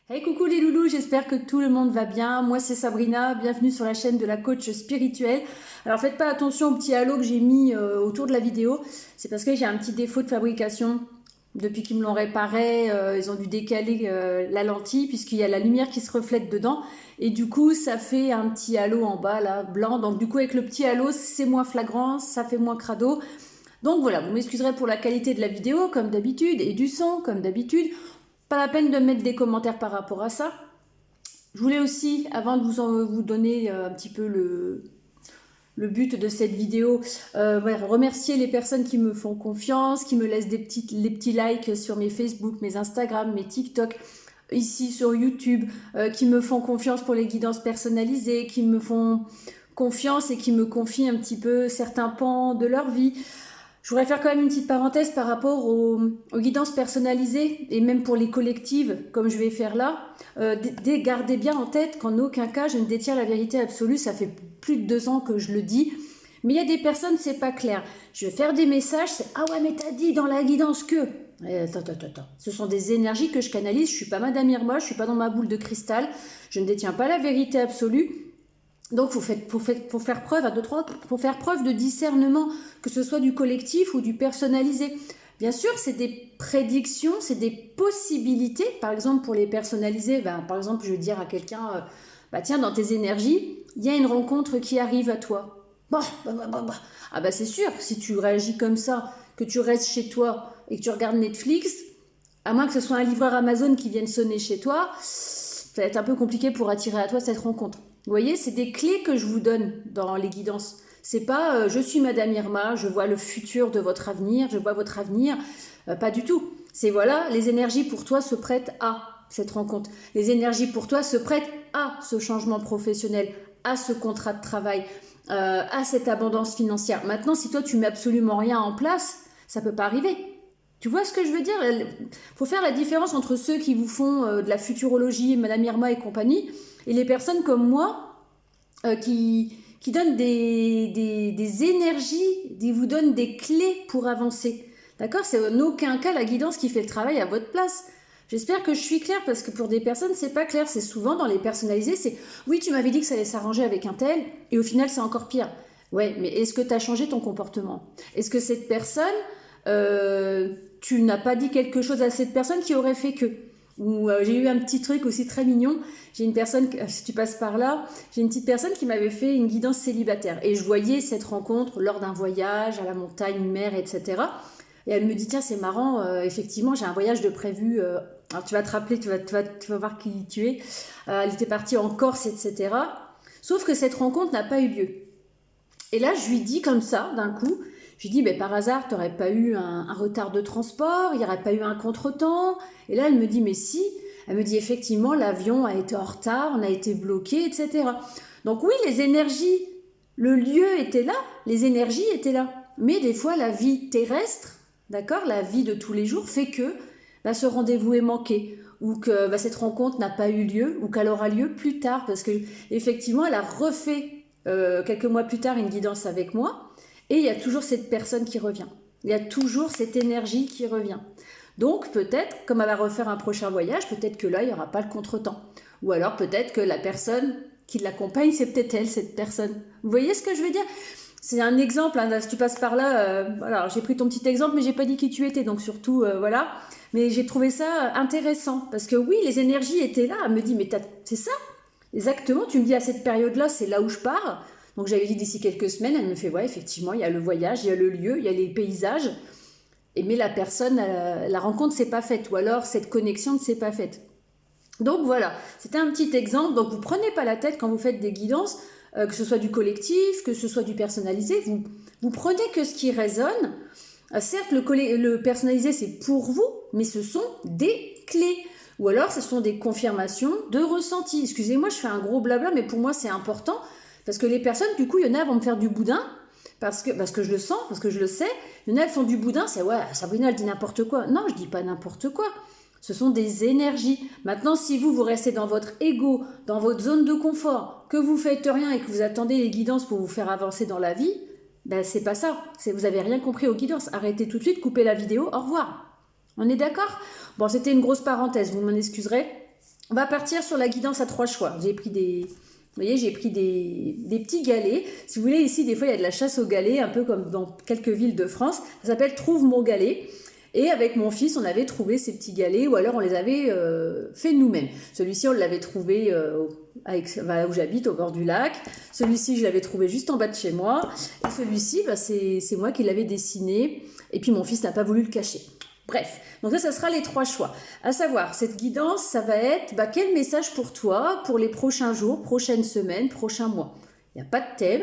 Hey coucou les loulous, j'espère que tout le monde va bien. Moi c'est Sabrina, bienvenue sur la chaîne de la coach spirituelle. Alors faites pas attention au petit halo que j'ai mis autour de la vidéo, c'est parce que j'ai un petit défaut de fabrication. Depuis qu'ils me l'ont réparé, ils ont dû décaler la lentille puisqu'il y a la lumière qui se reflète dedans. Et du coup ça fait un petit halo en bas là, blanc. Donc du coup avec le petit halo c'est moins flagrant, ça fait moins crado. Donc voilà, vous m'excuserez pour la qualité de la vidéo comme d'habitude et du son comme d'habitude. Pas la peine de mettre des commentaires par rapport à ça. Je voulais aussi, avant de vous donner un petit peu le but de cette vidéo, remercier les personnes qui me font confiance, qui me laissent les petits likes sur mes Facebook, mes Instagram, mes TikTok, ici sur YouTube, qui me font confiance pour les guidances personnalisées, qui me font confiance et qui me confient un petit peu certains pans de leur vie. Je voudrais faire quand même une petite parenthèse par rapport aux guidances personnalisées et même pour les collectives, comme je vais faire là. Gardez bien en tête qu'en aucun cas je ne détiens la vérité absolue, ça fait plus de 2 ans que je le dis. Mais il y a des personnes, c'est pas clair. Je vais faire des messages, c'est « Ah ouais, mais t'as dit dans la guidance que… » Attends. Ce sont des énergies que je canalise, je suis pas Madame Irma, je suis pas dans ma boule de cristal, je ne détiens pas la vérité absolue. Donc, faut faire preuve de discernement, que ce soit du collectif ou du personnalisé. Bien sûr, c'est des prédictions, c'est des possibilités. Par exemple, pour les personnalisés, par exemple, je veux dire à quelqu'un, tiens, dans tes énergies, il y a une rencontre qui arrive à toi. Ah bah c'est sûr, si tu réagis comme ça, que tu restes chez toi et que tu regardes Netflix, à moins que ce soit un livreur Amazon qui vienne sonner chez toi, ça va être un peu compliqué pour attirer à toi cette rencontre. Vous voyez, c'est des clés que je vous donne dans les guidances. C'est pas je suis Madame Irma, je vois le futur de votre avenir, je vois votre avenir. Pas du tout. C'est voilà, les énergies pour toi se prêtent à cette rencontre. Les énergies pour toi se prêtent à ce changement professionnel, à ce contrat de travail, à cette abondance financière. Maintenant, si toi tu mets absolument rien en place, ça peut pas arriver. Tu vois ce que je veux dire? Il faut faire la différence entre ceux qui vous font de la futurologie, Madame Irma et compagnie, et les personnes comme moi qui donnent des énergies, qui vous donnent des clés pour avancer. D'accord? C'est en aucun cas la guidance qui fait le travail à votre place. J'espère que je suis claire parce que pour des personnes, c'est pas clair. C'est souvent dans les personnalisés, c'est oui, tu m'avais dit que ça allait s'arranger avec un tel, et au final, c'est encore pire. Ouais, mais est-ce que tu as changé ton comportement? Est-ce que cette personne, tu n'as pas dit quelque chose à cette personne qui aurait fait que? Ou j'ai eu un petit truc aussi très mignon. J'ai une personne, si tu passes par là, j'ai une petite personne qui m'avait fait une guidance célibataire. Et je voyais cette rencontre lors d'un voyage à la montagne, mer, etc. Et elle me dit, tiens, c'est marrant, effectivement, j'ai un voyage de prévu. Alors tu vas te rappeler, tu vas voir qui tu es. Elle était partie en Corse, etc. Sauf que cette rencontre n'a pas eu lieu. Et là, je lui dis comme ça, d'un coup, je lui dis, par hasard, tu n'aurais pas eu un retard de transport, il n'y aurait pas eu un contretemps. Et là, elle me dit, mais si. Elle me dit, effectivement, l'avion a été en retard, on a été bloqué, etc. Donc oui, les énergies, le lieu était là, les énergies étaient là. Mais des fois, la vie terrestre, d'accord, la vie de tous les jours fait que ce rendez-vous est manqué, ou que cette rencontre n'a pas eu lieu, ou qu'elle aura lieu plus tard, parce que effectivement, elle a refait quelques mois plus tard une guidance avec moi. Et il y a toujours cette personne qui revient. Il y a toujours cette énergie qui revient. Donc peut-être, comme elle va refaire un prochain voyage, peut-être que là, il n'y aura pas le contretemps. Ou alors peut-être que la personne qui l'accompagne, c'est peut-être elle, cette personne. Vous voyez ce que je veux dire? C'est un exemple, hein, si tu passes par là, voilà, j'ai pris ton petit exemple, mais j'ai pas dit qui tu étais, donc surtout, voilà. Mais j'ai trouvé ça intéressant, parce que oui, les énergies étaient là. Elle me dit, mais c'est ça? Exactement, tu me dis à cette période-là, c'est là où je pars. Donc j'avais dit d'ici quelques semaines, elle me fait, ouais, effectivement, il y a le voyage, il y a le lieu, il y a les paysages. Mais la personne, la rencontre ne s'est pas faite, ou alors cette connexion ne s'est pas faite. Donc voilà, c'était un petit exemple. Donc vous ne prenez pas la tête quand vous faites des guidances, que ce soit du collectif, que ce soit du personnalisé. Vous prenez que ce qui résonne. Certes, le personnalisé, c'est pour vous, mais ce sont des clés. Ou alors, ce sont des confirmations de ressenti. Excusez-moi, je fais un gros blabla, mais pour moi, c'est important. Parce que les personnes, du coup, il y en a vont me faire du boudin, parce que je le sens, parce que je le sais. Il y en a, elles font du boudin, c'est ouais, Sabrina, elle dit n'importe quoi. Non, je dis pas n'importe quoi. Ce sont des énergies. Maintenant, si vous restez dans votre ego, dans votre zone de confort, que vous faites rien et que vous attendez les guidances pour vous faire avancer dans la vie, c'est pas ça. Vous avez rien compris aux guidances. Arrêtez tout de suite, coupez la vidéo, au revoir. On est d'accord? Bon, c'était une grosse parenthèse, vous m'en excuserez. On va partir sur la guidance à 3 choix. J'ai pris des... Vous voyez, j'ai pris des petits galets. Si vous voulez, ici, des fois, il y a de la chasse aux galets, un peu comme dans quelques villes de France. Ça s'appelle « Trouve mon galet ». Et avec mon fils, on avait trouvé ces petits galets, ou alors on les avait fait nous-mêmes. Celui-ci, on l'avait trouvé où j'habite, au bord du lac. Celui-ci, je l'avais trouvé juste en bas de chez moi. Et celui-ci, bah, c'est moi qui l'avais dessiné. Et puis, mon fils n'a pas voulu le cacher. Bref, donc ça sera les 3 choix. À savoir, cette guidance, ça va être quel message pour toi, pour les prochains jours, prochaines semaines, prochains mois. Il n'y a pas de thème,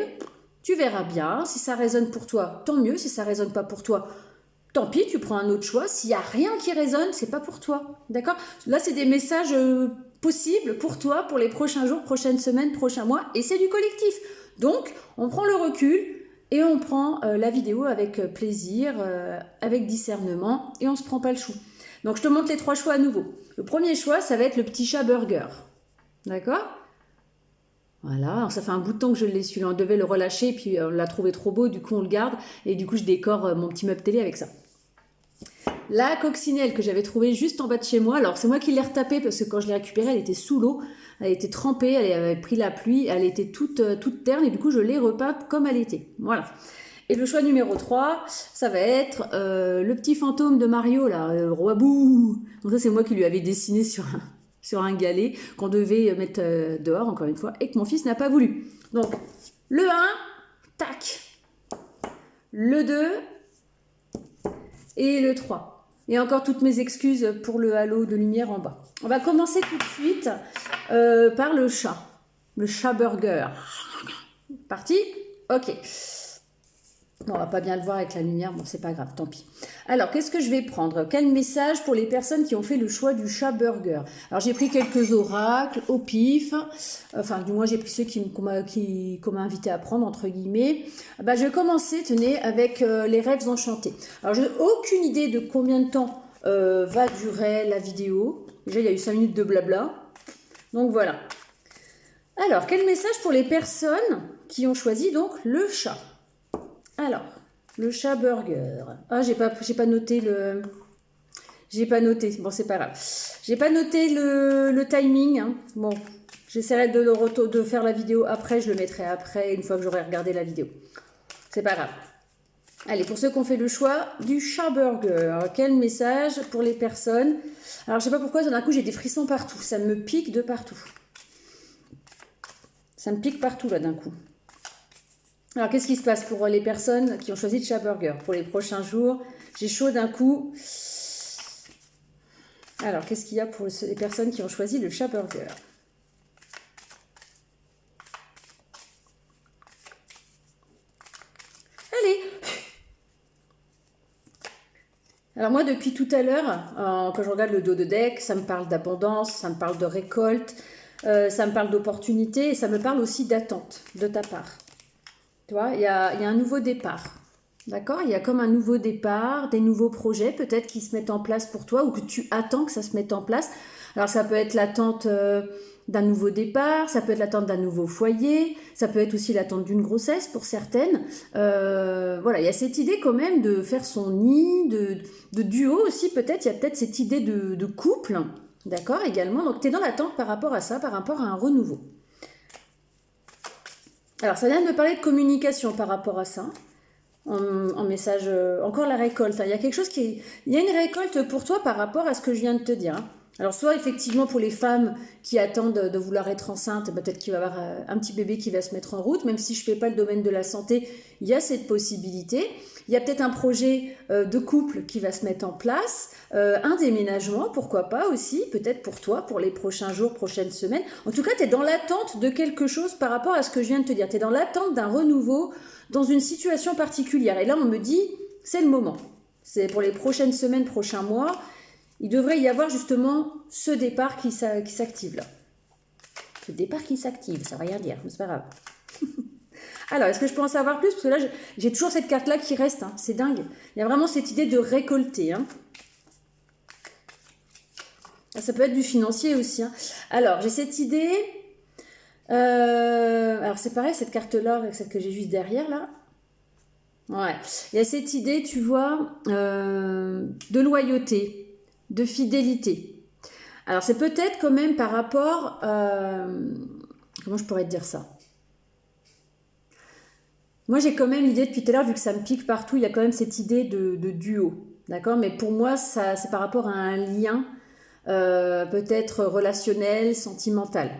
tu verras bien. Si ça résonne pour toi, tant mieux. Si ça ne résonne pas pour toi, tant pis, tu prends un autre choix. S'il n'y a rien qui résonne, c'est pas pour toi. D'accord? Là, c'est des messages possibles pour toi, pour les prochains jours, prochaines semaines, prochains mois. Et c'est du collectif. Donc, on prend le recul. Et on prend la vidéo avec plaisir, avec discernement, et on ne se prend pas le chou. Donc je te montre les 3 choix à nouveau. Le premier choix, ça va être le petit chat burger. D'accord? Voilà, alors ça fait un bout de temps que je l'ai su. On devait le relâcher, puis on l'a trouvé trop beau, du coup on le garde, et du coup je décore mon petit meuble télé avec ça. La coccinelle que j'avais trouvée juste en bas de chez moi, alors c'est moi qui l'ai retapée parce que quand je l'ai récupérée, elle était sous l'eau, elle était trempée, elle avait pris la pluie, elle était toute terne et du coup je l'ai repeinte comme elle était. Voilà. Et le choix numéro 3, ça va être le petit fantôme de Mario, là, le roi Bou. Donc ça c'est moi qui lui avais dessiné sur un galet qu'on devait mettre dehors, encore une fois, et que mon fils n'a pas voulu. Donc le 1, tac. Le 2 et le 3. Et encore toutes mes excuses pour le halo de lumière en bas. On va commencer tout de suite par le chat burger. Parti? Ok. Bon, on va pas bien le voir avec la lumière, bon c'est pas grave, tant pis. Alors, qu'est-ce que je vais prendre? Quel message pour les personnes qui ont fait le choix du chat burger? Alors, j'ai pris quelques oracles au pif, enfin, du moins j'ai pris ceux qu'on m'a invité à prendre, entre guillemets. Je vais commencer, tenez, avec les rêves enchantés. Alors, j'ai aucune idée de combien de temps va durer la vidéo. Déjà, il y a eu 5 minutes de blabla. Donc, voilà. Alors, quel message pour les personnes qui ont choisi donc le chat? Alors, le chat burger. Ah, j'ai pas noté le... J'ai pas noté. Bon, c'est pas grave. J'ai pas noté le timing. Hein. Bon, j'essaierai de faire la vidéo après. Je le mettrai après, une fois que j'aurai regardé la vidéo. C'est pas grave. Allez, pour ceux qui ont fait le choix du chat burger, quel message pour les personnes? Alors, je sais pas pourquoi, d'un coup, j'ai des frissons partout. Ça me pique de partout. Ça me pique partout, là, d'un coup. Alors, qu'est-ce qui se passe pour les personnes qui ont choisi le chat burger pour les prochains jours? J'ai chaud d'un coup. Alors, qu'est-ce qu'il y a pour les personnes qui ont choisi le chat burger? Allez! Alors moi, depuis tout à l'heure, quand je regarde le dos de deck, ça me parle d'abondance, ça me parle de récolte, ça me parle d'opportunité et ça me parle aussi d'attente de ta part. Tu vois, il y a un nouveau départ. D'accord? Il y a comme un nouveau départ, des nouveaux projets peut-être qui se mettent en place pour toi ou que tu attends que ça se mette en place. Alors ça peut être l'attente d'un nouveau départ, ça peut être l'attente d'un nouveau foyer, ça peut être aussi l'attente d'une grossesse pour certaines. Voilà, il y a cette idée quand même de faire son nid, de duo aussi peut-être. Il y a peut-être cette idée de couple, d'accord, également. Donc tu es dans l'attente par rapport à ça, par rapport à un renouveau. Alors, ça vient de me parler de communication par rapport à ça, en message, encore la récolte. Hein. Il y a quelque chose il y a une récolte pour toi par rapport à ce que je viens de te dire. Hein. Alors, soit effectivement pour les femmes qui attendent de vouloir être enceinte, peut-être qu'il va y avoir un petit bébé qui va se mettre en route, même si je ne fais pas le domaine de la santé, il y a cette possibilité. Il y a peut-être un projet de couple qui va se mettre en place, un déménagement, pourquoi pas aussi, peut-être pour toi, pour les prochains jours, prochaines semaines. En tout cas, tu es dans l'attente de quelque chose par rapport à ce que je viens de te dire. Tu es dans l'attente d'un renouveau dans une situation particulière. Et là, on me dit, c'est le moment. C'est pour les prochaines semaines, prochains mois. Il devrait y avoir justement ce départ qui s'active là. Ce départ qui s'active, ça ne veut rien dire, mais c'est pas grave. Alors, est-ce que je peux en savoir plus? Parce que là, j'ai toujours cette carte-là qui reste, hein. C'est dingue. Il y a vraiment cette idée de récolter. Hein. Ça peut être du financier aussi. Hein. Alors, j'ai cette idée... alors, c'est pareil, cette carte-là, avec celle que j'ai juste derrière, là. Ouais. Il y a cette idée, tu vois, de loyauté, de fidélité. Alors, c'est peut-être quand même par rapport... comment je pourrais te dire ça? Moi, j'ai quand même l'idée depuis tout à l'heure, vu que ça me pique partout, il y a quand même cette idée de duo. D'accord? Mais pour moi, ça, c'est par rapport à un lien peut-être relationnel, sentimental.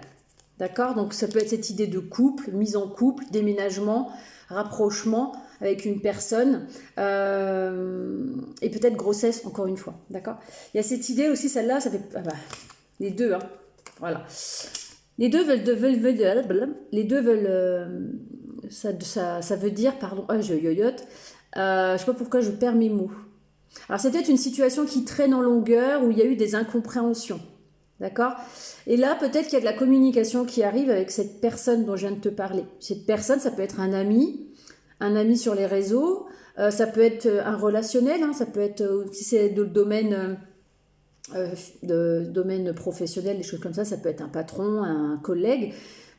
D'accord? Donc ça peut être cette idée de couple, mise en couple, déménagement, rapprochement avec une personne et peut-être grossesse encore une fois. D'accord? Il y a cette idée aussi, celle-là, ça fait... Ah bah, les deux, hein. Voilà. Les deux veulent ça veut dire, pardon, je yoyote, je sais pas pourquoi je perds mes mots. Alors c'est peut-être une situation qui traîne en longueur où il y a eu des incompréhensions. D'accord? Et là, peut-être qu'il y a de la communication qui arrive avec cette personne dont je viens de te parler. Cette personne, ça peut être un ami sur les réseaux, ça peut être un relationnel, hein, ça peut être, si c'est de domaine professionnel, des choses comme ça peut être un patron, un collègue.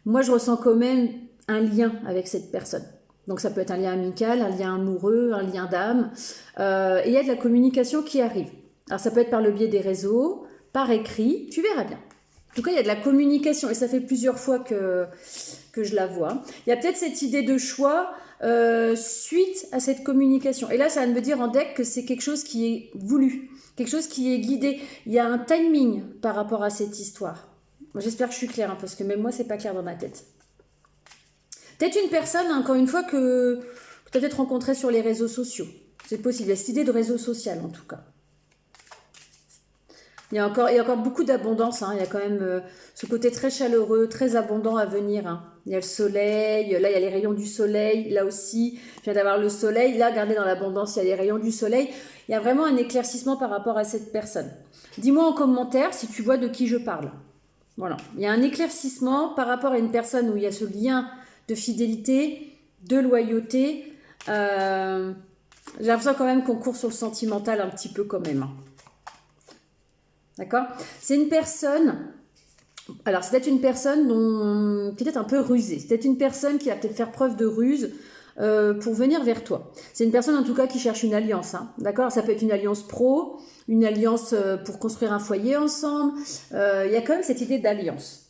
Moi, je ressens quand même un lien avec cette personne. Donc ça peut être un lien amical, un lien amoureux, un lien d'âme. Et il y a de la communication qui arrive. Alors ça peut être par le biais des réseaux, par écrit, tu verras bien. En tout cas, il y a de la communication et ça fait plusieurs fois que je la vois. Il y a peut-être cette idée de choix suite à cette communication. Et là, ça va me dire en deck que c'est quelque chose qui est voulu, quelque chose qui est guidé. Il y a un timing par rapport à cette histoire. J'espère que je suis claire, hein, parce que même moi, c'est pas clair dans ma tête. Peut-être une personne, encore une fois, que tu as peut-être rencontrée sur les réseaux sociaux. C'est possible. Il y a cette idée de réseau social, en tout cas. Il y a encore beaucoup d'abondance. Hein. Il y a quand même ce côté très chaleureux, très abondant à venir. Hein. Il y a le soleil. Là, il y a les rayons du soleil. Là aussi, je viens d'avoir le soleil. Là, regardez dans l'abondance, il y a les rayons du soleil. Il y a vraiment un éclaircissement par rapport à cette personne. Dis-moi en commentaire si tu vois de qui je parle. Voilà. Il y a un éclaircissement par rapport à une personne où il y a ce lien de fidélité, de loyauté. J'ai l'impression quand même qu'on court sur le sentimental un petit peu quand même. D'accord? C'est une personne... Alors, c'est peut-être une personne dont... peut-être un peu rusée. C'est peut-être une personne qui va peut-être faire preuve de ruse pour venir vers toi. C'est une personne en tout cas qui cherche une alliance. Hein. D'accord? Ça peut être une alliance pro, une alliance pour construire un foyer ensemble. Il y a quand même cette idée d'alliance.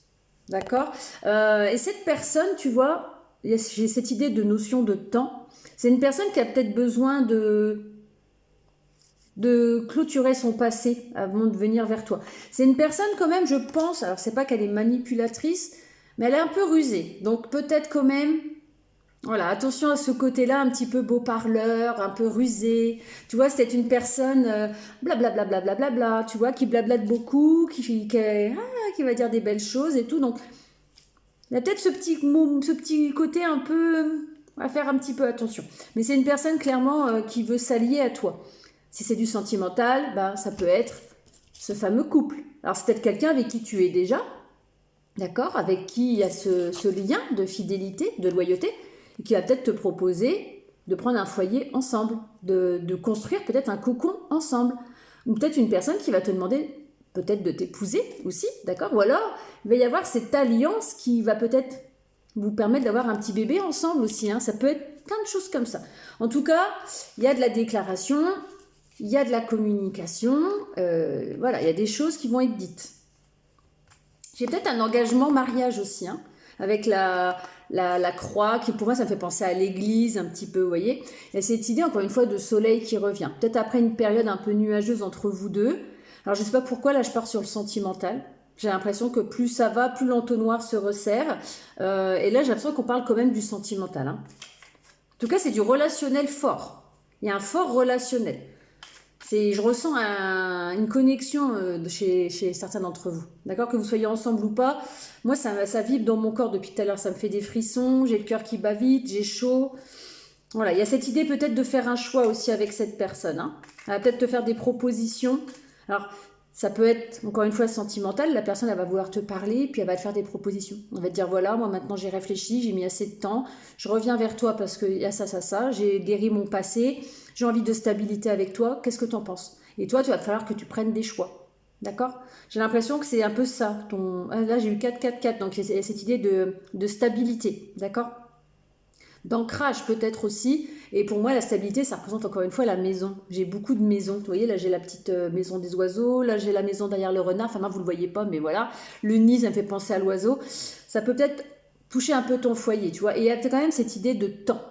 D'accord? Et cette personne, tu vois, j'ai cette idée de notion de temps. C'est une personne qui a peut-être besoin de clôturer son passé avant de venir vers toi. C'est une personne quand même, je pense, alors c'est pas qu'elle est manipulatrice, mais elle est un peu rusée. Donc peut-être quand même, voilà, attention à ce côté-là, un petit peu beau parleur, un peu rusé. Tu vois, c'était une personne blablabla, tu vois, qui blablate beaucoup, qui va dire des belles choses et tout. Donc, il y a peut-être ce petit côté un peu à faire un petit peu attention. Mais c'est une personne clairement qui veut s'allier à toi. Si c'est du sentimental, ben, ça peut être ce fameux couple. Alors, c'est peut-être quelqu'un avec qui tu es déjà, d'accord, avec qui il y a ce lien de fidélité, de loyauté, et qui va peut-être te proposer de prendre un foyer ensemble, de construire peut-être un cocon ensemble. Ou peut-être une personne qui va te demander peut-être de t'épouser aussi, d'accord? Ou alors, il va y avoir cette alliance qui va peut-être vous permettre d'avoir un petit bébé ensemble aussi. Hein. Ça peut être plein de choses comme ça. En tout cas, il y a de la déclaration, il y a de la communication, voilà, il y a des choses qui vont être dites. J'ai peut-être un engagement mariage aussi, hein, avec la croix, qui pour moi ça me fait penser à l'église un petit peu, vous voyez. Il y a cette idée encore une fois de soleil qui revient. Peut-être après une période un peu nuageuse entre vous deux. Alors je ne sais pas pourquoi là je pars sur le sentimental. J'ai l'impression que plus ça va, plus l'entonnoir se resserre. Et là j'ai l'impression qu'on parle quand même du sentimental. Hein. En tout cas c'est du relationnel fort. Il y a un fort relationnel. Je ressens une connexion chez certains d'entre vous. D'accord? Que vous soyez ensemble ou pas. Moi, ça vibre dans mon corps depuis tout à l'heure. Ça me fait des frissons. J'ai le cœur qui bat vite. J'ai chaud. Voilà. Il y a cette idée peut-être de faire un choix aussi avec cette personne. Hein. Elle va peut-être te faire des propositions. Alors, ça peut être, encore une fois, sentimental. La personne, elle va vouloir te parler, puis elle va te faire des propositions. On va te dire, voilà, moi maintenant j'ai réfléchi, j'ai mis assez de temps, je reviens vers toi parce qu'il y a ça, j'ai guéri mon passé, j'ai envie de stabilité avec toi, qu'est-ce que tu en penses? Et toi, tu vas falloir que tu prennes des choix. D'accord? J'ai l'impression que c'est un peu ça. Là, j'ai eu 4, 4, 4, donc il y a cette idée de stabilité. D'accord? d'ancrage peut-être aussi. Et pour moi, la stabilité, ça représente encore une fois la maison. J'ai beaucoup de maisons. Vous voyez, là, j'ai la petite maison des oiseaux. Là, j'ai la maison derrière le renard. Enfin, non, vous ne le voyez pas, mais voilà. Le nid, ça me fait penser à l'oiseau. Ça peut peut-être toucher un peu ton foyer, tu vois. Et il y a quand même cette idée de temps.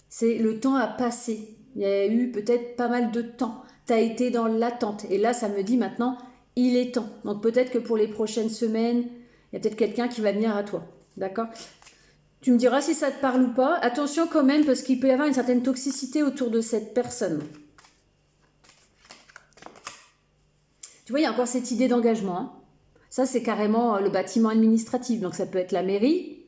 C'est le temps à passer. Il y a eu peut-être pas mal de temps. Tu as été dans l'attente. Et là, ça me dit maintenant, il est temps. Donc peut-être que pour les prochaines semaines, il y a peut-être quelqu'un qui va venir à toi. D'accord? Tu me diras si ça te parle ou pas. Attention quand même, parce qu'il peut y avoir une certaine toxicité autour de cette personne. Tu vois, il y a encore cette idée d'engagement. Hein. Ça, c'est carrément le bâtiment administratif. Donc ça peut être la mairie,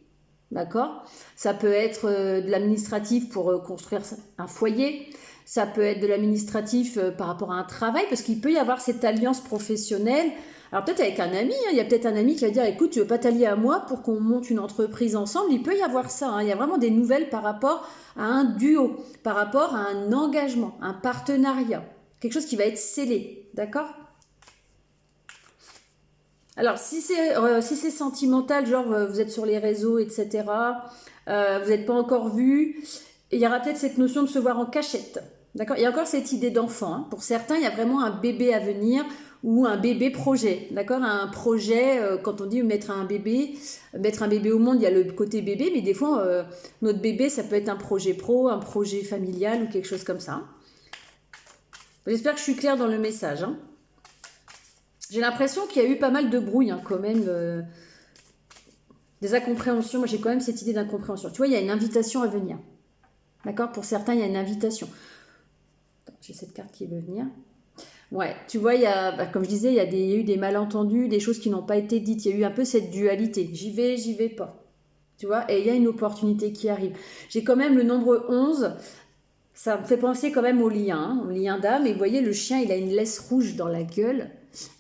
d'accord? Ça peut être de l'administratif pour construire un foyer. Ça peut être de l'administratif par rapport à un travail, parce qu'il peut y avoir cette alliance professionnelle. Alors peut-être avec un ami, hein, il y a peut-être un ami qui va dire, écoute, tu veux pas t'allier à moi pour qu'on monte une entreprise ensemble. Il peut y avoir ça, hein. Il y a vraiment des nouvelles par rapport à un duo, par rapport à un engagement, un partenariat, quelque chose qui va être scellé, d'accord? Alors si c'est sentimental, genre vous êtes sur les réseaux, etc., vous n'êtes pas encore vu, il y aura peut-être cette notion de se voir en cachette. D'accord? Il y a encore cette idée d'enfant. Hein. Pour certains, il y a vraiment un bébé à venir ou un bébé projet. D'accord? Un projet, quand on dit mettre un bébé au monde, il y a le côté bébé, mais des fois, notre bébé, ça peut être un projet pro, un projet familial ou quelque chose comme ça. J'espère que je suis claire dans le message. Hein. J'ai l'impression qu'il y a eu pas mal de brouille hein, quand même. Des incompréhensions. Moi, j'ai quand même cette idée d'incompréhension. Tu vois, il y a une invitation à venir. D'accord? Pour certains, il y a une invitation. J'ai cette carte qui veut venir. Ouais, tu vois, il y a, comme je disais, il y a eu des malentendus, des choses qui n'ont pas été dites. Il y a eu un peu cette dualité. J'y vais pas. Tu vois, et il y a une opportunité qui arrive. J'ai quand même le nombre 11. Ça me fait penser quand même au lien d'âme. Et vous voyez, le chien, il a une laisse rouge dans la gueule.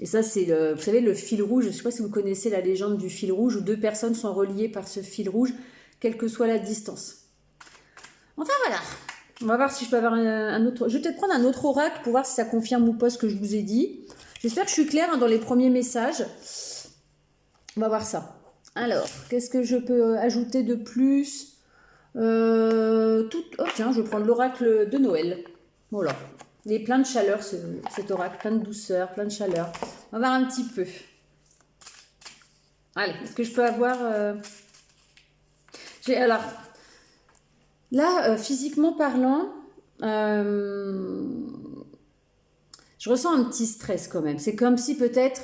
Et ça, c'est, vous savez, le fil rouge. Je ne sais pas si vous connaissez la légende du fil rouge, où deux personnes sont reliées par ce fil rouge, quelle que soit la distance. Enfin, voilà. On va voir si je peux avoir un autre... Je vais peut-être prendre un autre oracle pour voir si ça confirme ou pas ce que je vous ai dit. J'espère que je suis claire hein, dans les premiers messages. On va voir ça. Alors, qu'est-ce que je peux ajouter de plus Oh tiens, je vais prendre l'oracle de Noël. Voilà. Il est plein de chaleur, cet oracle. Plein de douceur, plein de chaleur. On va voir un petit peu. Allez, est-ce que je peux avoir... Alors... Là, physiquement parlant, je ressens un petit stress quand même. C'est comme si peut-être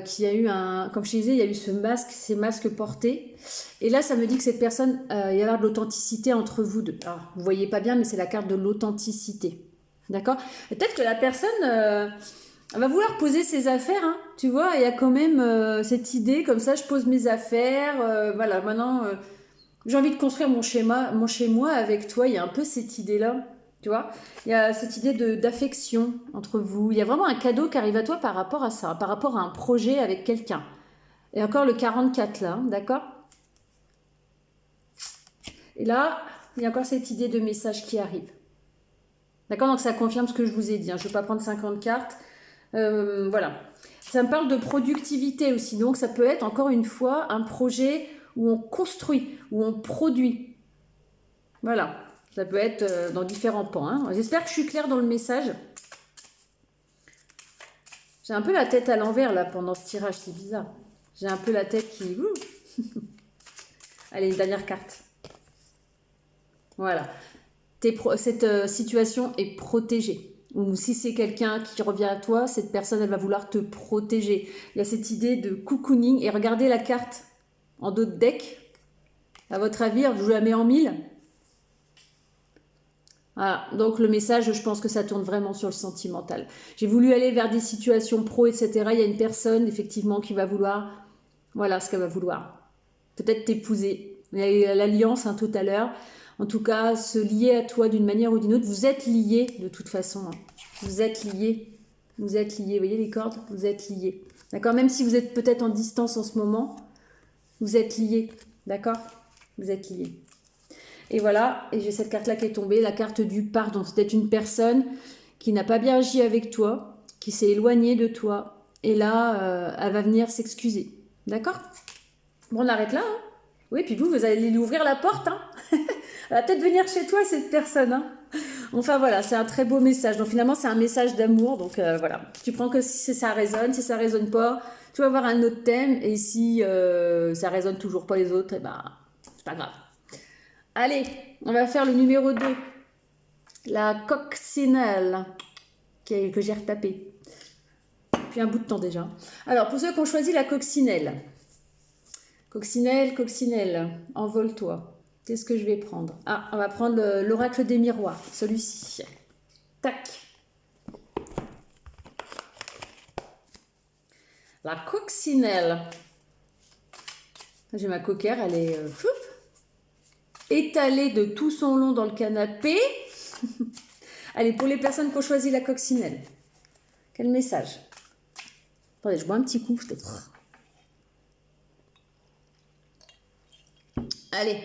qu'il y a eu comme je disais, il y a eu ces masques portés. Et là, ça me dit que cette personne, il y a de l'authenticité entre vous deux. Alors, vous voyez pas bien, mais c'est la carte de l'authenticité. D'accord? Peut-être que la personne va vouloir poser ses affaires, hein, tu vois. Il y a quand même cette idée, comme ça, je pose mes affaires. Voilà, maintenant... j'ai envie de construire mon chez-moi avec toi. Il y a un peu cette idée-là, tu vois. Il y a cette idée d'affection entre vous. Il y a vraiment un cadeau qui arrive à toi par rapport à ça, par rapport à un projet avec quelqu'un. Et encore le 44 là, d'accord? Et là, il y a encore cette idée de message qui arrive. D'accord? Donc ça confirme ce que je vous ai dit. Hein. Je ne vais pas prendre 50 cartes. Voilà. Ça me parle de productivité aussi. Donc ça peut être encore une fois un projet... où on construit, où on produit. Voilà, ça peut être dans différents pans. Hein. J'espère que je suis claire dans le message. J'ai un peu la tête à l'envers là pendant ce tirage, c'est bizarre. J'ai un peu la tête qui... Allez, une dernière carte. Voilà. Cette situation est protégée. Ou si c'est quelqu'un qui revient à toi, cette personne, elle va vouloir te protéger. Il y a cette idée de cocooning. Et regardez la carte en dos de deck, à votre avis, je vous la mets en 1000. Voilà, donc le message, je pense que ça tourne vraiment sur le sentimental. J'ai voulu aller vers des situations pro, etc. Il y a une personne, effectivement, qui va vouloir, voilà ce qu'elle va vouloir. Peut-être t'épouser. Il y a eu l'alliance tout à l'heure. En tout cas, se lier à toi d'une manière ou d'une autre. Vous êtes liés, de toute façon. Vous êtes liés. Vous êtes liés. Vous voyez les cordes? Vous êtes liés. D'accord? Même si vous êtes peut-être en distance en ce moment, vous êtes liés, d'accord? Vous êtes liés. Et voilà, et j'ai cette carte-là qui est tombée, la carte du pardon. C'est peut-être une personne qui n'a pas bien agi avec toi, qui s'est éloignée de toi, et là, elle va venir s'excuser. D'accord? Bon, on arrête là. Hein. Oui, puis vous allez lui ouvrir la porte. Hein. Elle va peut-être venir chez toi, cette personne. Hein. Enfin voilà, c'est un très beau message. Donc finalement, c'est un message d'amour. Donc voilà, tu prends que si ça résonne. Si ça résonne pas, tu vas avoir un autre thème. Et si ça résonne toujours pas les autres, eh ben, c'est pas grave. Allez, on va faire le numéro 2. La coccinelle que j'ai retapée. Depuis un bout de temps déjà. Alors, pour ceux qui ont choisi la coccinelle. Coccinelle, envole-toi. Qu'est-ce que je vais prendre? Ah, on va prendre l'oracle des miroirs, celui-ci. Tac. La coccinelle. J'ai ma coquère, elle est étalée de tout son long dans le canapé. Allez, pour les personnes qui ont choisi la coccinelle. Quel message? Attendez, je bois un petit coup, peut-être. Allez.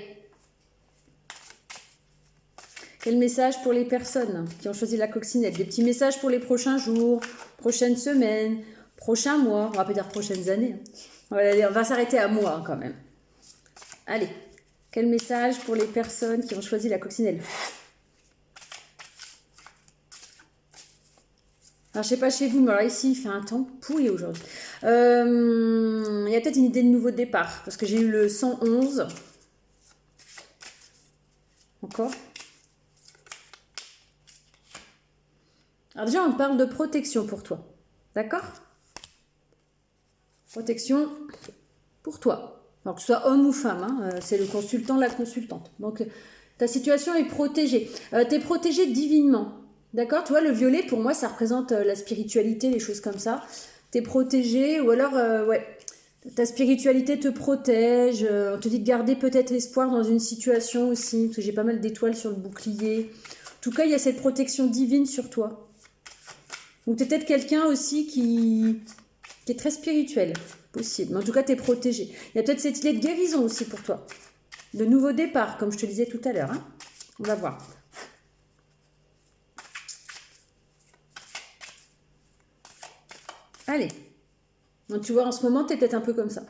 Quel message pour les personnes qui ont choisi la coccinelle? Des petits messages pour les prochains jours, prochaines semaines, prochains mois, on va pas dire prochaines années. On va s'arrêter à mois quand même. Allez, quel message pour les personnes qui ont choisi la coccinelle? Alors, je sais pas chez vous, mais alors ici, il fait un temps pourri aujourd'hui. Il y a peut-être une idée de nouveau départ, parce que j'ai eu le 111. Encore. Alors déjà, on parle de protection pour toi. D'accord? Protection pour toi. Alors que ce soit homme ou femme, hein, c'est le consultant, la consultante. Donc, ta situation est protégée. Tu es protégé divinement. D'accord? Tu vois, le violet, pour moi, ça représente la spiritualité, les choses comme ça. Tu es protégé, ou alors, ouais, ta spiritualité te protège. On te dit de garder peut-être espoir dans une situation aussi, parce que j'ai pas mal d'étoiles sur le bouclier. En tout cas, il y a cette protection divine sur toi. Donc, tu es peut-être quelqu'un aussi qui est très spirituel, possible. Mais en tout cas, tu es protégé. Il y a peut-être cette idée de guérison aussi pour toi. De nouveau départ, comme je te disais tout à l'heure. Hein. On va voir. Allez. Donc, tu vois, en ce moment, tu es peut-être un peu comme ça.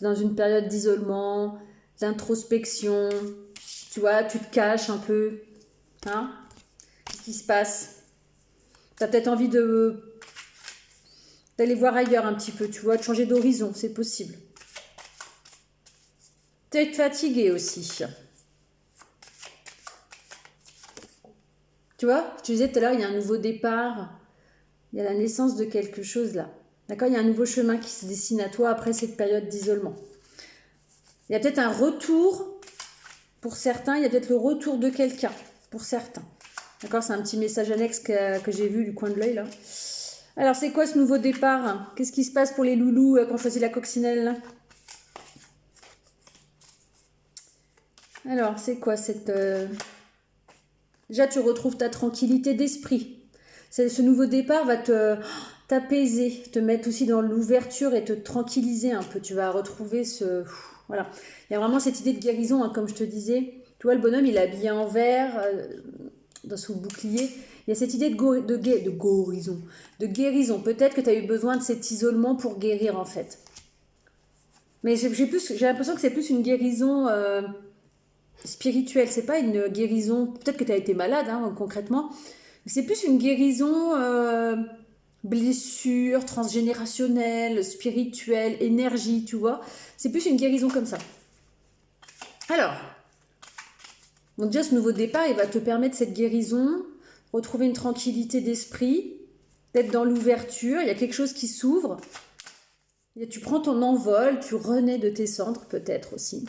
Dans une période d'isolement, d'introspection. Tu vois, tu te caches un peu. Hein? Qu'est-ce qui se passe? Tu as peut-être envie d'aller voir ailleurs un petit peu, tu vois, de changer d'horizon, c'est possible. Peut-être fatigué aussi. Tu vois, je te disais tout à l'heure, il y a un nouveau départ, il y a la naissance de quelque chose là. D'accord? Il y a un nouveau chemin qui se dessine à toi après cette période d'isolement. Il y a peut-être un retour pour certains, il y a peut-être le retour de quelqu'un pour certains. D'accord? C'est un petit message annexe que j'ai vu du coin de l'œil là. Alors, c'est quoi ce nouveau départ? Qu'est-ce qui se passe pour les loulous quand on choisit la coccinelle? Alors, c'est quoi cette... Déjà, tu retrouves ta tranquillité d'esprit. Ce nouveau départ va t'apaiser, te mettre aussi dans l'ouverture et te tranquilliser un peu. Tu vas retrouver ce... Voilà. Il y a vraiment cette idée de guérison, hein, comme je te disais. Tu vois, le bonhomme, il est habillé en vert, dans son bouclier. Il y a cette idée de guérison. Peut-être que tu as eu besoin de cet isolement pour guérir, en fait. Mais j'ai l'impression que c'est plus une guérison spirituelle. C'est pas une guérison... Peut-être que tu as été malade, hein, concrètement. Mais c'est plus une guérison blessure, transgénérationnelle, spirituelle, énergie, tu vois. C'est plus une guérison comme ça. Alors, donc déjà, ce nouveau départ, il va te permettre cette guérison, retrouver une tranquillité d'esprit, d'être dans l'ouverture, il y a quelque chose qui s'ouvre. Tu prends ton envol, tu renais de tes cendres, peut-être aussi.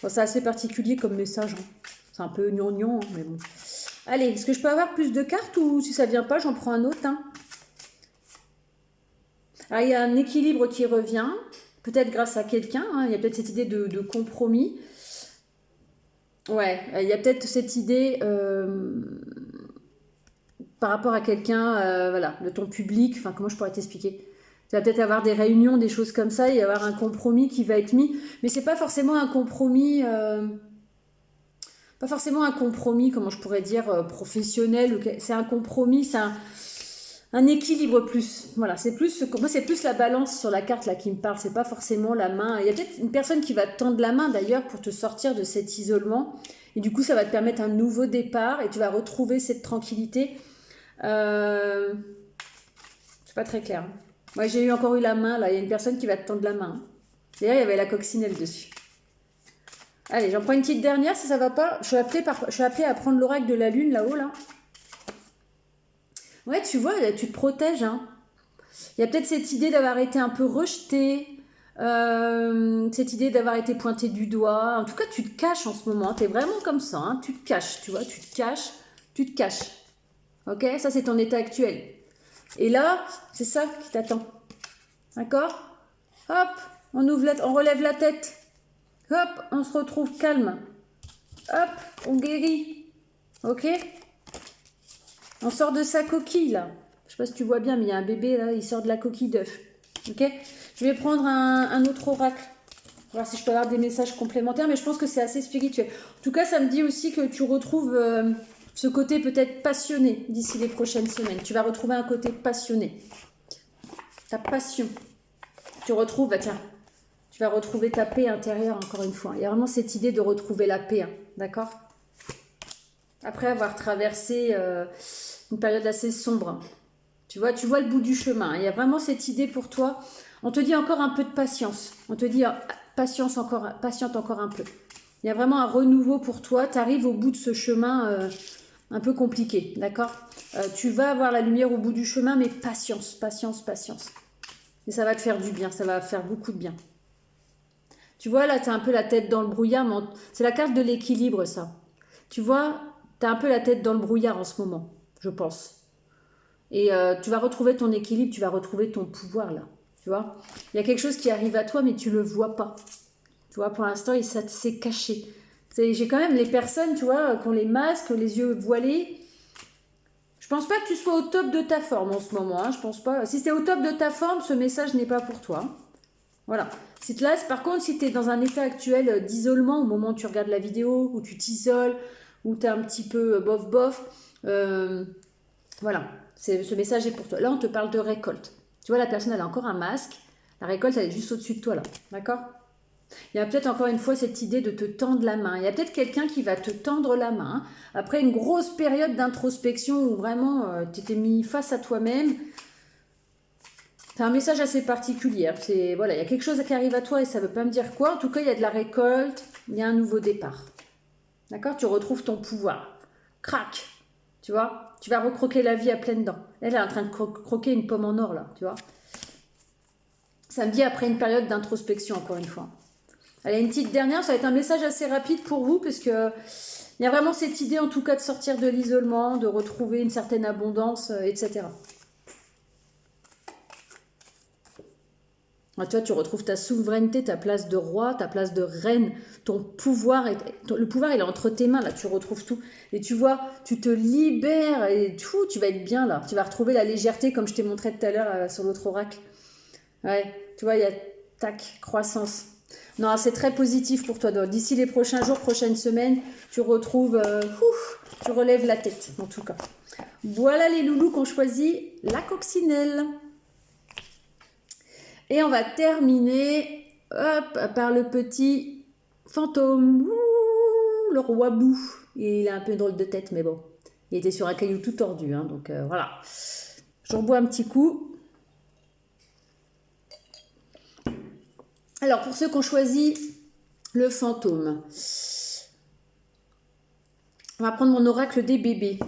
Bon, c'est assez particulier comme message. Hein. C'est un peu gnangnan, hein, mais bon. Allez, est-ce que je peux avoir plus de cartes ou si ça ne vient pas, j'en prends un autre. Hein. Alors, il y a un équilibre qui revient, peut-être grâce à quelqu'un. Hein, il y a peut-être cette idée de compromis. Ouais, il y a peut-être cette idée par rapport à quelqu'un, voilà, de ton public. Enfin, comment je pourrais t'expliquer? Tu vas peut-être avoir des réunions, des choses comme ça, il va y avoir un compromis qui va être mis. Mais c'est pas forcément un compromis... Pas forcément un compromis, comment je pourrais dire, professionnel. C'est un compromis, c'est un équilibre plus. Voilà, c'est plus, moi c'est plus la balance sur la carte là qui me parle. C'est pas forcément la main. Il y a peut-être une personne qui va te tendre la main d'ailleurs pour te sortir de cet isolement Et du coup, ça va te permettre un nouveau départ et tu vas retrouver cette tranquillité. C'est pas très clair. Moi, j'ai encore eu la main, là. Il y a une personne qui va te tendre la main. D'ailleurs, il y avait la coccinelle dessus. Allez, j'en prends une petite dernière, si ça va pas. Je suis appelée à prendre l'oracle de la lune, là-haut, là. Ouais, tu vois, là, tu te protèges, hein. Il y a peut-être cette idée d'avoir été un peu rejeté, cette idée d'avoir été pointé du doigt. En tout cas, tu te caches en ce moment. Tu es vraiment comme ça, hein. Tu te caches, tu vois, tu te caches, tu te caches. Ok, ça c'est ton état actuel. Et là, c'est ça qui t'attend. D'accord? Hop, on relève la tête. Hop, on se retrouve calme. Hop, on guérit. Ok? On sort de sa coquille, là. Je sais pas si tu vois bien, mais il y a un bébé, là, il sort de la coquille d'œuf. Ok? Je vais prendre un autre oracle. Voir si je peux avoir des messages complémentaires, mais je pense que c'est assez spirituel. En tout cas, ça me dit aussi que tu retrouves ce côté peut-être passionné d'ici les prochaines semaines. Tu vas retrouver un côté passionné. Ta passion. Tu retrouves, bah tiens, tu vas retrouver ta paix intérieure encore une fois. Il y a vraiment cette idée de retrouver la paix, hein, d'accord? Après avoir traversé une période assez sombre. Tu vois le bout du chemin. Il y a vraiment cette idée pour toi. On te dit encore un peu de patience. On te dit patiente encore un peu. Il y a vraiment un renouveau pour toi. Tu arrives au bout de ce chemin un peu compliqué, d'accord? Tu vas avoir la lumière au bout du chemin, mais patience. Et ça va te faire du bien, ça va faire beaucoup de bien. Tu vois, là, tu as un peu la tête dans le brouillard. C'est la carte de l'équilibre, ça. Tu vois, tu as un peu la tête dans le brouillard en ce moment, je pense. Et tu vas retrouver ton équilibre, tu vas retrouver ton pouvoir, là. Tu vois, il y a quelque chose qui arrive à toi, mais tu ne le vois pas. Tu vois, pour l'instant, ça s'est caché. J'ai quand même les personnes, tu vois, qui ont les masques, les yeux voilés. Je pense pas que tu sois au top de ta forme en ce moment. Hein, je pense pas. Si tu es au top de ta forme, ce message n'est pas pour toi. Voilà. Par contre, si tu es dans un état actuel d'isolement, au moment où tu regardes la vidéo, où tu t'isoles, où tu es un petit peu bof, voilà. Ce message est pour toi. Là, on te parle de récolte. Tu vois, la personne, elle a encore un masque. La récolte, elle est juste au-dessus de toi, là. D'accord? Il y a peut-être encore une fois cette idée de te tendre la main. Il y a peut-être quelqu'un qui va te tendre la main après une grosse période d'introspection où vraiment tu t'es mis face à toi-même. C'est un message assez particulier. Voilà, il y a quelque chose qui arrive à toi et ça ne veut pas me dire quoi. En tout cas, il y a de la récolte, il y a un nouveau départ. D'accord? Tu retrouves ton pouvoir. Crac! Tu vois? Tu vas recroquer la vie à pleines dents. Elle est en train de croquer une pomme en or, là. Tu vois? Ça me dit après une période d'introspection, encore une fois. Allez, une petite dernière, ça va être un message assez rapide pour vous, parce que il y a vraiment cette idée, en tout cas, de sortir de l'isolement, de retrouver une certaine abondance, etc. Ah, toi, tu retrouves ta souveraineté, ta place de roi, ta place de reine, ton pouvoir. Le pouvoir, il est entre tes mains, là, tu retrouves tout. Et tu vois, tu te libères et tout, tu vas être bien, là. Tu vas retrouver la légèreté, comme je t'ai montré tout à l'heure sur l'autre oracle. Ouais, tu vois, il y a, tac, croissance. Non, c'est très positif pour toi. D'ici les prochains jours, prochaines semaines, tu retrouves, tu relèves la tête, en tout cas. Voilà les loulous qui ont choisi la coccinelle. Et on va terminer par le petit fantôme. Ouh, le roi Bou. Il a un peu une drôle de tête, mais bon. Il était sur un caillou tout tordu, hein, donc voilà. Je rebois un petit coup. Alors, pour ceux qui ont choisi le fantôme, on va prendre mon oracle des bébés.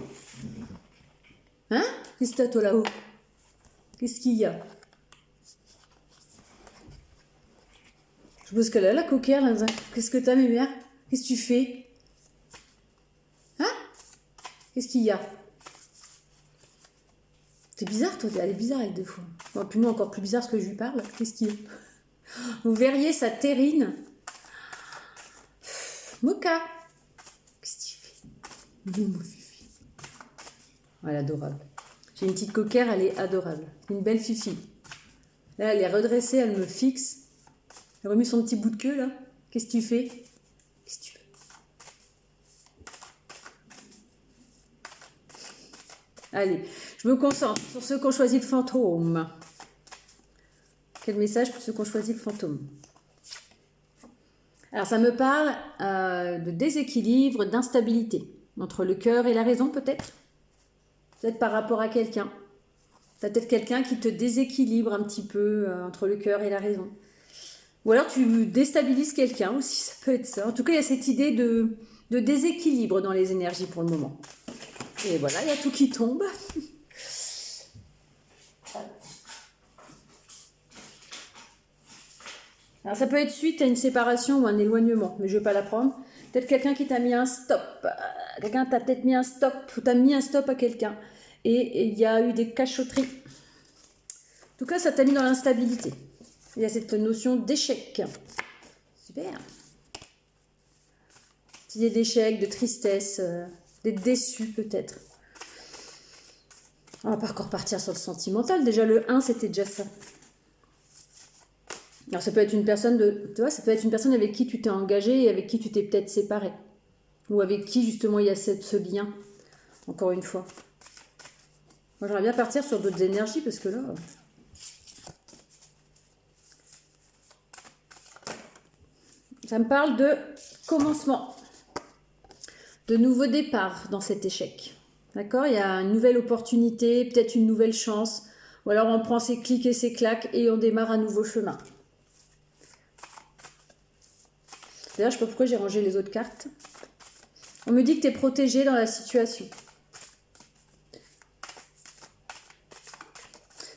Hein? Qu'est-ce que t'as, toi, là-haut? Qu'est-ce qu'il y a? Je suppose qu'elle a la coquère, là. Qu'est-ce que t'as, mes mères? Qu'est-ce que tu fais? Hein? Qu'est-ce qu'il y a? C'est bizarre, toi. Elle est bizarre, elle, deux fois. Bon, puis moi, encore plus bizarre, ce que je lui parle. Qu'est-ce qu'il y a? Vous verriez sa terrine. Moka. Qu'est-ce que tu fais? Mon fifi. Elle est adorable. J'ai une petite coquère, elle est adorable. Une belle fifi. Là, elle est redressée, elle me fixe. Elle remet son petit bout de queue, là. Qu'est-ce que tu fais? Qu'est-ce que tu fais? Allez, je me concentre sur ceux qui ont choisi le fantôme. Quel message pour ceux qui ont choisi le fantôme? Alors ça me parle de déséquilibre, d'instabilité entre le cœur et la raison peut-être. Peut-être par rapport à quelqu'un. T'as peut-être quelqu'un qui te déséquilibre un petit peu entre le cœur et la raison. Ou alors tu déstabilises quelqu'un aussi, ça peut être ça. En tout cas, il y a cette idée de déséquilibre dans les énergies pour le moment. Et voilà, il y a tout qui tombe. Alors ça peut être suite à une séparation ou un éloignement, mais je ne vais pas la prendre. Peut-être quelqu'un qui t'a mis un stop. Quelqu'un t'a peut-être mis un stop, ou t'as mis un stop à quelqu'un. Et il y a eu des cachotteries. En tout cas, ça t'a mis dans l'instabilité. Il y a cette notion d'échec. Super. Cette idée d'échec, de tristesse, d'être déçu peut-être. On va pas encore partir sur le sentimental. Déjà le 1, c'était déjà ça. Alors ça peut être une personne tu vois, ça peut être une personne avec qui tu t'es engagé et avec qui tu t'es peut-être séparé. Ou avec qui justement il y a ce lien. Encore une fois. Moi j'aimerais bien partir sur d'autres énergies parce que là... Ça me parle de commencement, de nouveau départ dans cet échec. D'accord? Il y a une nouvelle opportunité, peut-être une nouvelle chance, ou alors on prend ses clics et ses claques et on démarre un nouveau chemin. D'ailleurs, je ne sais pas pourquoi j'ai rangé les autres cartes. On me dit que tu es protégé dans la situation.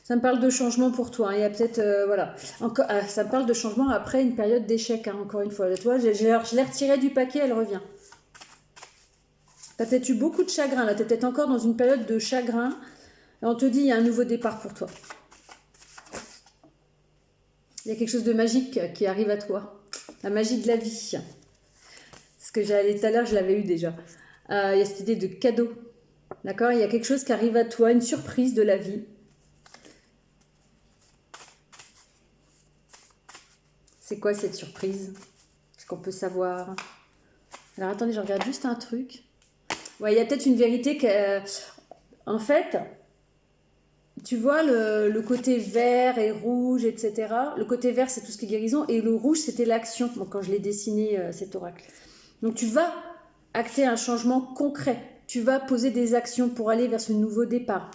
Ça me parle de changement pour toi. Il y a peut-être, voilà. Encore, ça me parle de changement après une période d'échec, encore une fois. Tu vois, je l'ai retirée du paquet, elle revient. Tu as peut-être eu beaucoup de chagrin, là. Tu es peut-être encore dans une période de chagrin. Et on te dit, il y a un nouveau départ pour toi. Il y a quelque chose de magique qui arrive à toi. La magie de la vie. Ce que j'allais tout à l'heure, je l'avais eu déjà. Il y a cette idée de cadeau. D'accord? Il y a quelque chose qui arrive à toi, une surprise de la vie. C'est quoi cette surprise? Est-ce qu'on peut savoir? Alors attendez, je regarde juste un truc. Ouais, il y a peut-être une vérité que... en fait, tu vois le côté vert et rouge, etc. Le côté vert, c'est tout ce qui est guérison. Et le rouge, c'était l'action. Bon, quand je l'ai dessiné, cet oracle. Donc tu vas acter un changement concret. Tu vas poser des actions pour aller vers ce nouveau départ.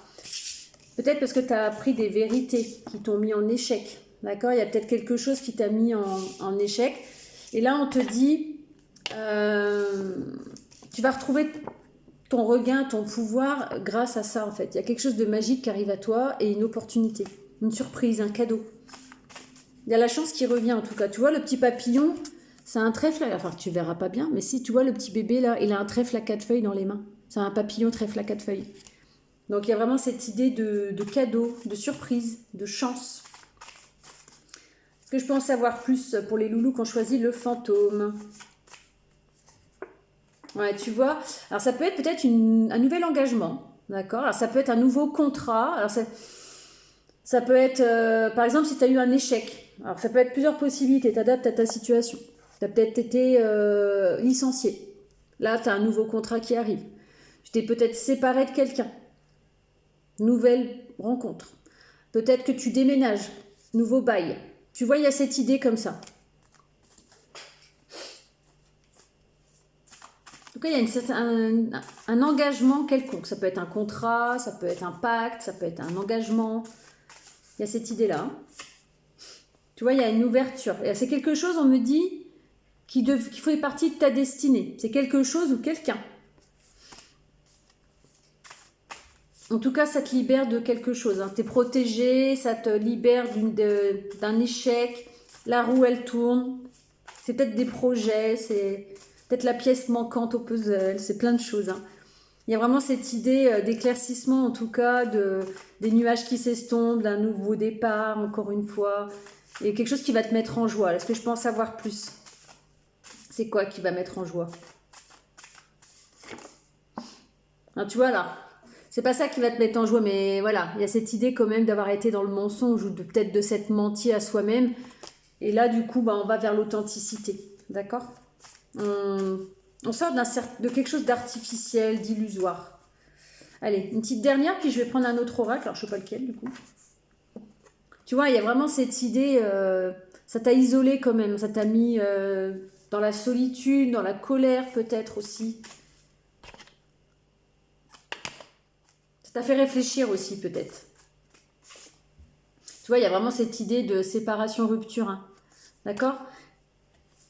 Peut-être parce que tu as appris des vérités qui t'ont mis en échec. D'accord? Il y a peut-être quelque chose qui t'a mis en échec. Et là, on te dit, tu vas retrouver ton regain, ton pouvoir grâce à ça, en fait. Il y a quelque chose de magique qui arrive à toi et une opportunité, une surprise, un cadeau. Il y a la chance qui revient, en tout cas. Tu vois, le petit papillon, c'est un trèfle. Enfin, tu verras pas bien, mais si tu vois le petit bébé, là, il a un trèfle à 4 feuilles dans les mains. C'est un papillon trèfle à 4 feuilles. Donc, il y a vraiment cette idée de cadeau, de surprise, de chance. Est-ce que je peux en savoir plus pour les loulous qui ont choisi le fantôme? Ouais, tu vois. Alors, ça peut être peut-être un nouvel engagement. D'accord? Alors, ça peut être un nouveau contrat. Alors, ça peut être, par exemple, si tu as eu un échec. Alors, ça peut être plusieurs possibilités. Tu adaptes à ta situation. Tu as peut-être été licencié. Là, tu as un nouveau contrat qui arrive. Tu t'es peut-être séparé de quelqu'un. Nouvelle rencontre. Peut-être que tu déménages. Nouveau bail. Tu vois, il y a cette idée comme ça. En tout cas, il y a un engagement quelconque. Ça peut être un contrat, ça peut être un pacte, ça peut être un engagement. Il y a cette idée-là. Tu vois, il y a une ouverture. Et c'est quelque chose, on me dit, qui fait partie de ta destinée. C'est quelque chose ou quelqu'un. En tout cas, ça te libère de quelque chose. Hein. Tu es protégé, ça te libère d'un échec. La roue, elle tourne. C'est peut-être des projets, c'est peut-être la pièce manquante au puzzle. C'est plein de choses. Hein. Il y a vraiment cette idée d'éclaircissement, en tout cas, des nuages qui s'estompent, d'un nouveau départ, encore une fois. Et quelque chose qui va te mettre en joie. Est-ce que je peux en savoir plus? C'est quoi qui va mettre en joie? Alors, tu vois, là, c'est pas ça qui va te mettre en joie, mais voilà, il y a cette idée quand même d'avoir été dans le mensonge ou peut-être de s'être menti à soi-même. Et là, du coup, on va vers l'authenticité. D'accord? On sort de quelque chose d'artificiel, d'illusoire. Allez, une petite dernière, puis je vais prendre un autre oracle. Alors, je ne sais pas lequel, du coup. Tu vois, il y a vraiment cette idée... ça t'a isolé quand même. Ça t'a mis dans la solitude, dans la colère peut-être aussi. Ça t'a fait réfléchir aussi peut-être. Tu vois, il y a vraiment cette idée de séparation, rupture. Hein. D'accord?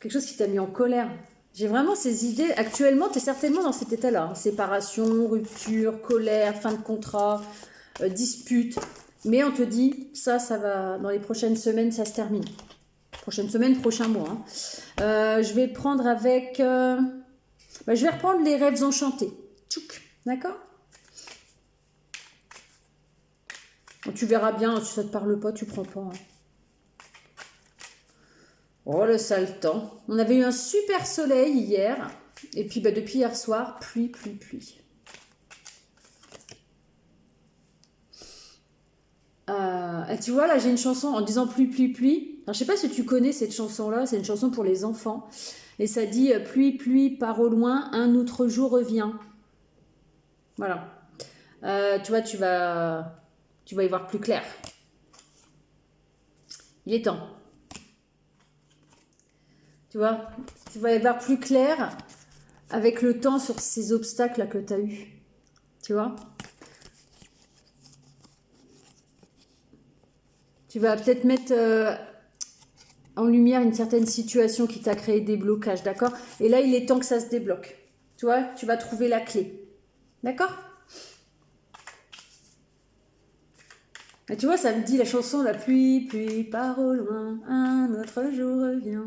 Quelque chose qui t'a mis en colère. J'ai vraiment ces idées. Actuellement, tu es certainement dans cet état-là. Hein. Séparation, rupture, colère, fin de contrat, dispute. Mais on te dit, ça va, dans les prochaines semaines, ça se termine. Prochaine semaine, prochain mois. Hein. Je vais prendre avec... je vais reprendre les rêves enchantés. Tchouk. D'accord? Bon, tu verras bien, si ça ne te parle pas, tu prends pas. Hein. Oh, le sale temps. On avait eu un super soleil hier. Et puis, depuis hier soir, pluie. Tu vois, là, j'ai une chanson en disant pluie. Alors, je sais pas si tu connais cette chanson-là. C'est une chanson pour les enfants. Et ça dit pluie, part au loin, un autre jour revient. Voilà. Tu vois, tu vas y voir plus clair. Il est temps. Tu vois, tu vas y voir plus clair avec le temps sur ces obstacles que tu as eus. Tu vois? Tu vas peut-être mettre en lumière une certaine situation qui t'a créé des blocages, d'accord? Et là, il est temps que ça se débloque. Tu vois? Tu vas trouver la clé. D'accord? Et tu vois, ça me dit la chanson, la pluie, part au loin, un autre jour revient.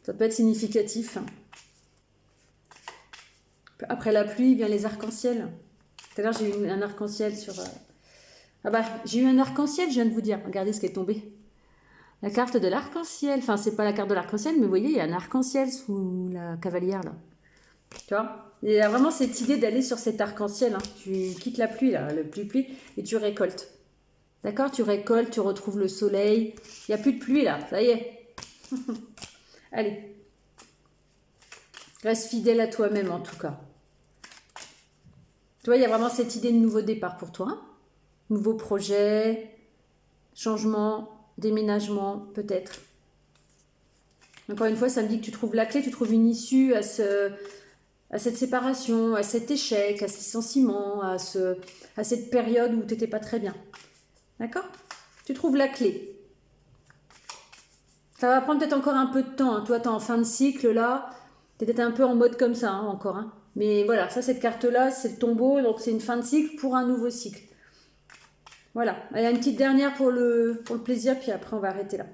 Ça peut être significatif. Après la pluie, vient les arcs-en-ciel. Tout à l'heure, j'ai eu un arc-en-ciel sur... Ah bah, j'ai eu un arc-en-ciel, je viens de vous dire. Regardez ce qui est tombé. La carte de l'arc-en-ciel. Enfin, c'est pas la carte de l'arc-en-ciel, mais vous voyez, il y a un arc-en-ciel sous la cavalière, là. Tu vois? Il y a vraiment cette idée d'aller sur cet arc-en-ciel. Hein. Tu quittes la pluie, là, le pluie, et tu récoltes. D'accord? Tu récoltes, tu retrouves le soleil. Il n'y a plus de pluie, là. Ça y est. Allez. Reste fidèle à toi-même, en tout cas. Tu vois, il y a vraiment cette idée de nouveau départ pour toi. Hein. Nouveau projet, changement, déménagement, peut-être. Encore une fois, ça me dit que tu trouves la clé, tu trouves une issue à cette séparation, à cet échec, à ces sentiments, à cette période où tu n'étais pas très bien. D'accord? Tu trouves la clé. Ça va prendre peut-être encore un peu de temps. Hein. Toi, tu es en fin de cycle, là. Tu es peut-être un peu en mode comme ça, hein, encore. Hein. Mais voilà, ça, cette carte-là, c'est le tombeau. Donc, c'est une fin de cycle pour un nouveau cycle. Voilà. Il y a une petite dernière pour le plaisir, puis après, on va arrêter là.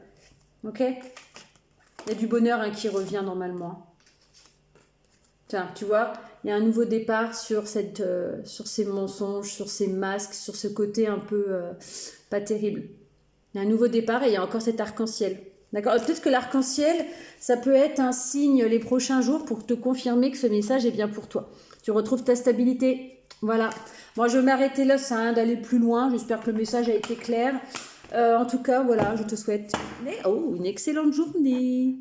Ok? Il y a du bonheur hein, qui revient normalement. Tiens, tu vois, il y a un nouveau départ sur ces mensonges, sur ces masques, sur ce côté un peu pas terrible. Il y a un nouveau départ et il y a encore cet arc-en-ciel. D'accord? Peut-être que l'arc-en-ciel, ça peut être un signe les prochains jours pour te confirmer que ce message est bien pour toi. Tu retrouves ta stabilité. Voilà. Moi, je vais m'arrêter là, ça sert à rien d'aller plus loin. J'espère que le message a été clair. En tout cas, voilà, je te souhaite une excellente journée.